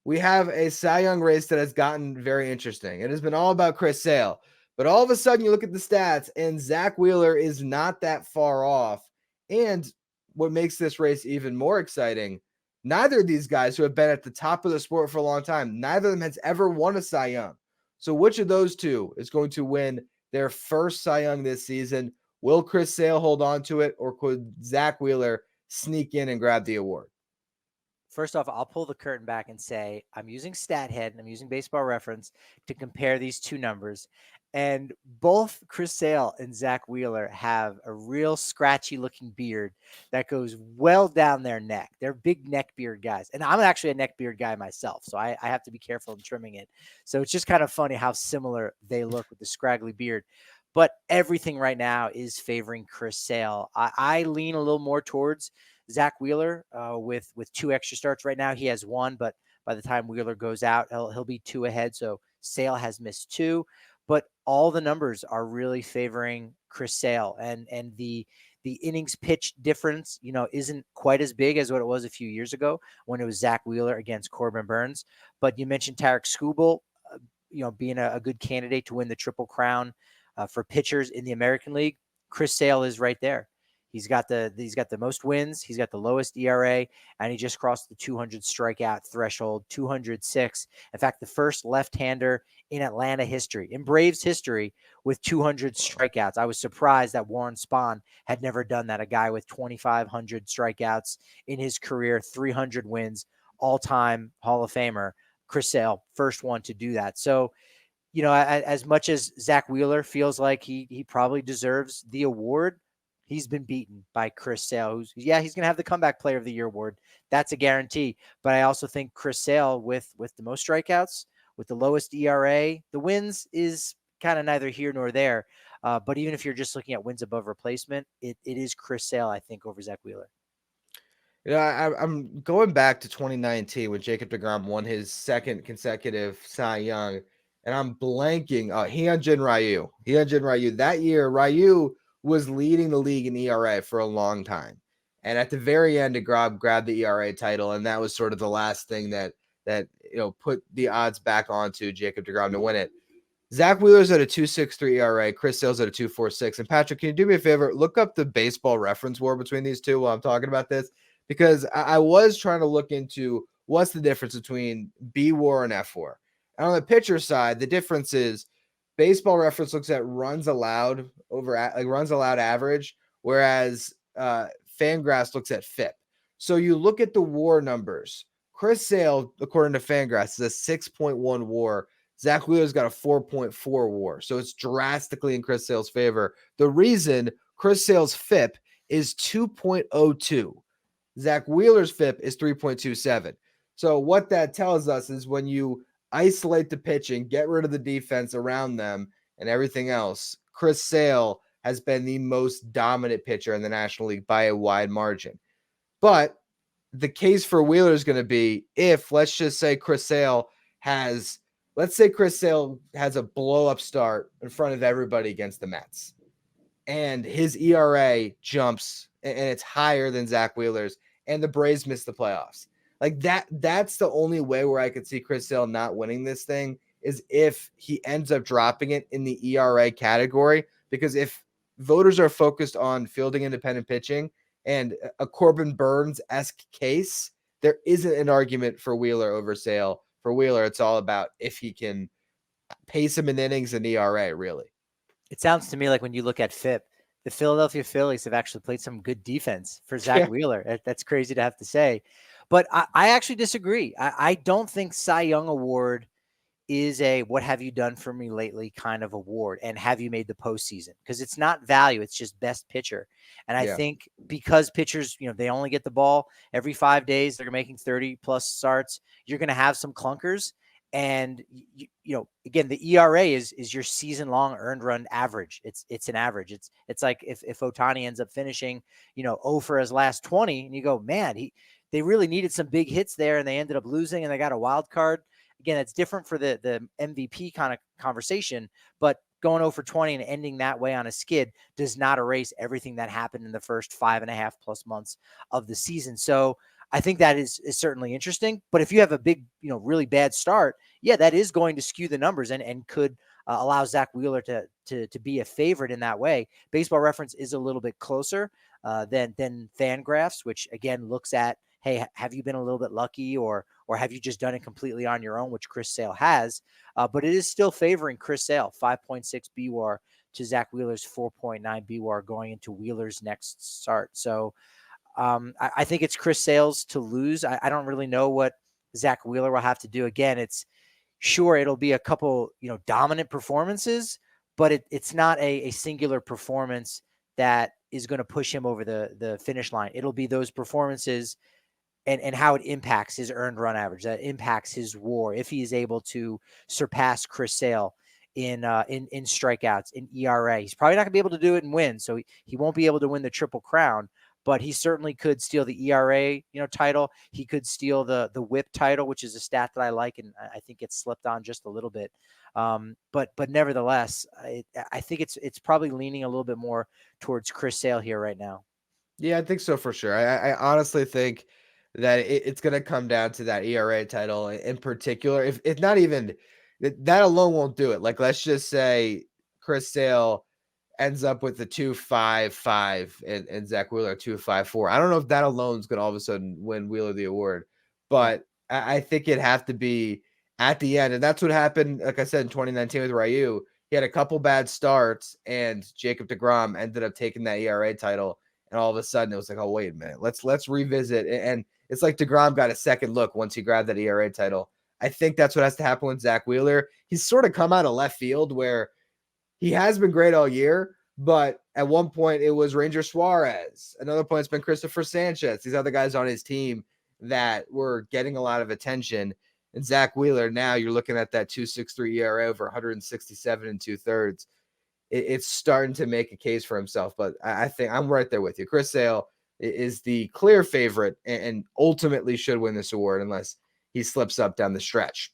we have a Cy Young race that has gotten very interesting. It has been all about Chris Sale, but all of a sudden you look at the stats and Zack Wheeler is not that far off. And what makes this race even more exciting, neither of these guys who have been at the top of the sport for a long time, neither of them has ever won a Cy Young. So which of those two is going to win their first Cy Young this season? Will Chris Sale hold on to it, or could Zack Wheeler sneak in and grab the award? First off, I'll pull the curtain back and say I'm using StatHead and I'm using Baseball Reference to compare these two numbers. And both Chris Sale and Zack Wheeler have a real scratchy looking beard that goes well down their neck. They're big neck beard guys. And I'm actually a neck beard guy myself, so I have to be careful in trimming it. So it's just kind of funny how similar they look with the scraggly beard. But everything right now is favoring Chris Sale. I lean a little more towards Zack Wheeler with two extra starts right now. He has one, but by the time Wheeler goes out, he'll be two ahead. So Sale has missed two, but all the numbers are really favoring Chris Sale, and the innings pitch difference, isn't quite as big as what it was a few years ago when it was Zack Wheeler against Corbin Burns. But you mentioned Tarek Skubal, being a good candidate to win the Triple Crown for pitchers in the American League. Chris Sale is right there. He's got the most wins. He's got the lowest ERA, and he just crossed the 200 strikeout threshold, 206. In fact, the first left-hander in Atlanta history, in Braves history, with 200 strikeouts. I was surprised that Warren Spahn had never done that. A guy with 2,500 strikeouts in his career, 300 wins, all-time Hall of Famer. Chris Sale, first one to do that. So, as much as Zack Wheeler feels like he probably deserves the award, he's been beaten by Chris Sale, he's going to have the Comeback Player of the Year award. That's a guarantee. But I also think Chris Sale, with the most strikeouts, with the lowest ERA, the wins is kind of neither here nor there. But even if you're just looking at wins above replacement, it is Chris Sale, I think, over Zack Wheeler. I'm going back to 2019 when Jacob deGrom won his second consecutive Cy Young, and I'm blanking. Hyunjin Ryu. That year, Ryu was leading the league in ERA for a long time, and at the very end, deGrom grabbed the ERA title, and that was sort of the last thing that put the odds back onto Jacob deGrom to win it. Zack Wheeler's at a 2.63 ERA. Chris Sale's at a 2.46. And Patrick, can you do me a favor? Look up the Baseball Reference war between these two while I'm talking about this, because I was trying to look into what's the difference between B war and F war. And on the pitcher side, the difference is Baseball Reference looks at runs allowed average, whereas Fangraphs looks at FIP. So you look at the war numbers. Chris Sale, according to Fangraphs, is a 6.1 war. Zack Wheeler's got a 4.4 war. So it's drastically in Chris Sale's favor. The reason Chris Sale's FIP is 2.02. Zack Wheeler's FIP is 3.27. So what that tells us is when you isolate the pitching, get rid of the defense around them and everything else, Chris Sale has been the most dominant pitcher in the National League by a wide margin. But the case for Wheeler is going to be if, let's say Chris Sale has a blow-up start in front of everybody against the Mets, and his ERA jumps and it's higher than Zack Wheeler's, and the Braves miss the playoffs. Like that's the only way where I could see Chris Sale not winning this thing, is if he ends up dropping it in the ERA category. Because if voters are focused on fielding independent pitching and a Corbin Burns-esque case, there isn't an argument for Wheeler over Sale. For Wheeler, it's all about if he can pace him in innings and ERA, really. It sounds to me like when you look at FIP, the Philadelphia Phillies have actually played some good defense for Zack Wheeler. That's crazy to have to say. But I actually disagree. I don't think Cy Young Award is a what have you done for me lately kind of award, and have you made the postseason? Because it's not value, it's just best pitcher. And I think because pitchers, they only get the ball every 5 days, they're making 30 plus starts, you're going to have some clunkers. And again, the ERA is your season long earned run average. It's an average. It's like if Ohtani ends up finishing 0 for his last 20, and you go, man, they really needed some big hits there, and they ended up losing, and they got a wild card. Again, it's different for the MVP kind of conversation, but going 0 for 20 and ending that way on a skid does not erase everything that happened in the first 5.5+ months of the season. So I think that is certainly interesting. But if you have a big, really bad start, yeah, that is going to skew the numbers and could allow Zack Wheeler to be a favorite in that way. Baseball Reference is a little bit closer than Fangraphs, which again looks at, hey, have you been a little bit lucky, or have you just done it completely on your own, which Chris Sale has. But it is still favoring Chris Sale, 5.6 BWAR to Zack Wheeler's 4.9 BWAR going into Wheeler's next start. So I think it's Chris Sale's to lose. I don't really know what Zack Wheeler will have to do. Again, it's sure it'll be a couple, dominant performances, but it's not a singular performance that is going to push him over the finish line. It'll be those performances and how it impacts his earned run average, that impacts his WAR, if he is able to surpass Chris Sale in strikeouts, in ERA. He's probably not going to be able to do it in wins, so he won't be able to win the Triple Crown, but he certainly could steal the ERA, title. He could steal the WHIP title, which is a stat that I like, and I think it's slipped on just a little bit. But nevertheless, I think it's probably leaning a little bit more towards Chris Sale here right now. Yeah, I think so for sure. I honestly think that it's going to come down to that ERA title in particular. If not even that alone won't do it. Like, let's just say Chris Sale ends up with the 2.55 and Zack Wheeler 2.54. I don't know if that alone is going to all of a sudden win Wheeler the award, but I think it'd have to be at the end. And that's what happened, like I said, in 2019 with Ryu. He had a couple bad starts, and Jacob deGrom ended up taking that ERA title. And all of a sudden, it was like, oh, wait a minute, let's revisit. And it's like deGrom got a second look once he grabbed that ERA title. I think that's what has to happen with Zack Wheeler. He's sort of come out of left field where he has been great all year, but at one point it was Ranger Suarez. Another point it's been Christopher Sanchez. These other guys on his team that were getting a lot of attention. And Zack Wheeler, now you're looking at that 2.63 ERA over 167 and 2/3. It's starting to make a case for himself, but I think I'm right there with you. Chris Sale is the clear favorite and ultimately should win this award unless he slips up down the stretch.